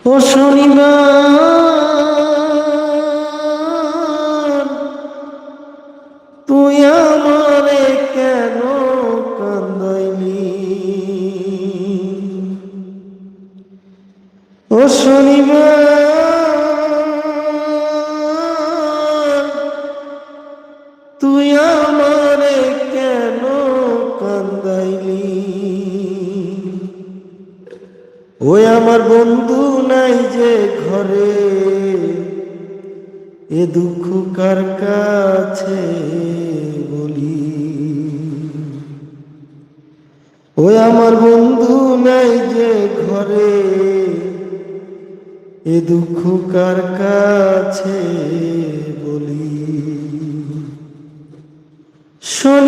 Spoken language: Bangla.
ও শনিবার তুই আমারে কেন কান্দাইলি? ও শনিবার তুই আমারে কেন কান্দাইলি? ওই আমার বন্ধু নাই যে ঘরে, এ দুঃখ কার কাছে বলি? ওই আমার বন্ধু নাই যে ঘরে, এ দুঃখ কার কাছে